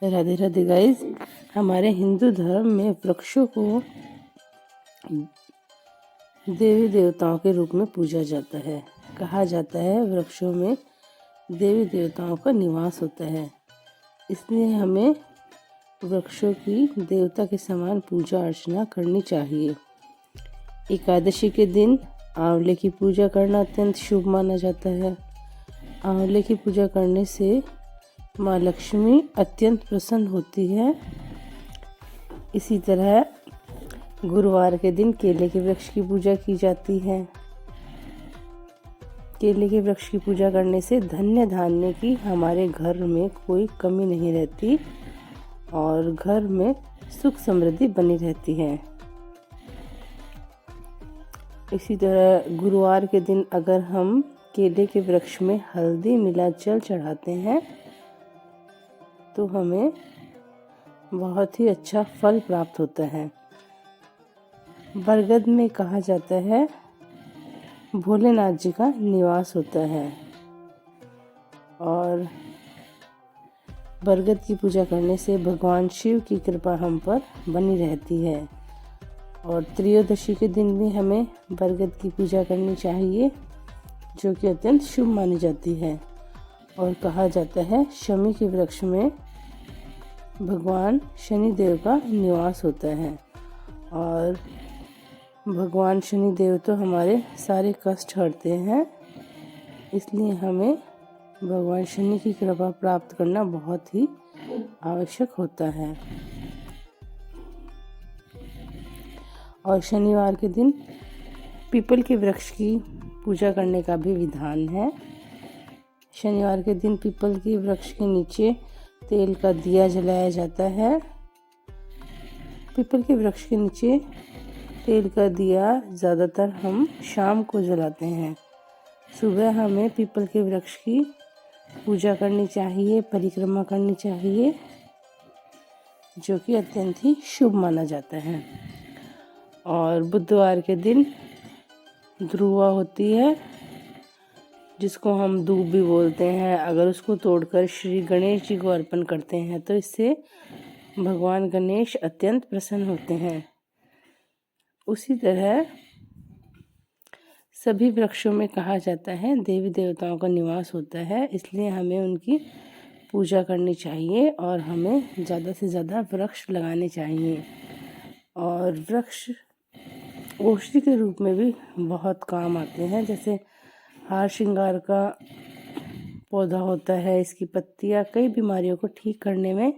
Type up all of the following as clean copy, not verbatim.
Radhe Radhe guys. हमारे हिंदू धर्म में वृक्षों को देवी देवताओं के रूप में पूजा जाता है। कहा जाता है वृक्षों में देवी देवताओं का निवास होता है, इसलिए हमें वृक्षों की देवता के समान पूजा अर्चना करनी चाहिए। एकादशी के दिन आंवले की पूजा करना अत्यंत शुभ माना जाता है। आंवले की पूजा करने से माँ लक्ष्मी अत्यंत प्रसन्न होती है। इसी तरह गुरुवार के दिन केले के वृक्ष की पूजा की जाती है। केले के वृक्ष की पूजा करने से धन्य धान्य की हमारे घर में कोई कमी नहीं रहती और घर में सुख समृद्धि बनी रहती है। इसी तरह गुरुवार के दिन अगर हम केले के वृक्ष में हल्दी मिला जल चढ़ाते हैं तो हमें बहुत ही अच्छा फल प्राप्त होता है। बरगद में कहा जाता है भोलेनाथ जी का निवास होता है और बरगद की पूजा करने से भगवान शिव की कृपा हम पर बनी रहती है। और त्रयोदशी के दिन भी हमें बरगद की पूजा करनी चाहिए, जो कि अत्यंत शुभ मानी जाती है। और कहा जाता है शमी के वृक्ष में भगवान शनि देव का निवास होता है और भगवान शनि देव तो हमारे सारे कष्ट हरते हैं, इसलिए हमें भगवान शनि की कृपा प्राप्त करना बहुत ही आवश्यक होता है। और शनिवार के दिन पीपल के वृक्ष की पूजा करने का भी विधान है। शनिवार के दिन पीपल के वृक्ष के नीचे तेल का दिया जलाया जाता है। पीपल के वृक्ष के नीचे तेल का दिया ज़्यादातर हम शाम को जलाते हैं। सुबह हमें पीपल के वृक्ष की पूजा करनी चाहिए, परिक्रमा करनी चाहिए, जो कि अत्यंत ही शुभ माना जाता है। और बुधवार के दिन ध्रुवा होती है, जिसको हम दूब भी बोलते हैं। अगर उसको तोड़कर श्री गणेश जी को अर्पण करते हैं तो इससे भगवान गणेश अत्यंत प्रसन्न होते हैं। उसी तरह सभी वृक्षों में कहा जाता है देवी देवताओं का निवास होता है, इसलिए हमें उनकी पूजा करनी चाहिए और हमें ज़्यादा से ज़्यादा वृक्ष लगाने चाहिए। और वृक्ष औषधि के रूप में भी बहुत काम आते हैं, जैसे हार श्रृंगार का पौधा होता है। इसकी पत्तियां कई बीमारियों को ठीक करने में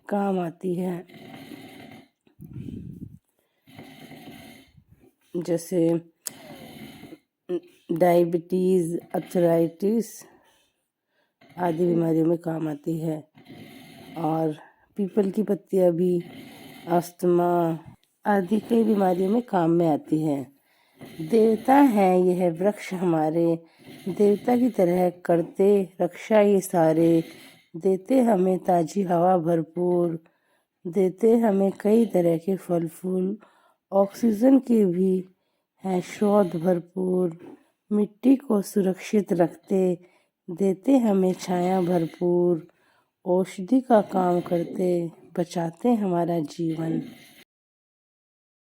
काम आती है, जैसे डायबिटीज़, अर्थराइटिस आदि बीमारियों में काम आती है। और पीपल की पत्तियां भी अस्थमा आदि कई बीमारियों में काम में आती है। देवता हैं यह वृक्ष हमारे, देवता की तरह करते रक्षा ये सारे। देते हमें ताजी हवा भरपूर, देते हमें कई तरह के फल फूल। ऑक्सीजन के भी हैं स्रोत भरपूर, मिट्टी को सुरक्षित रखते, देते हमें छाया भरपूर। औषधि का काम करते, बचाते हमारा जीवन।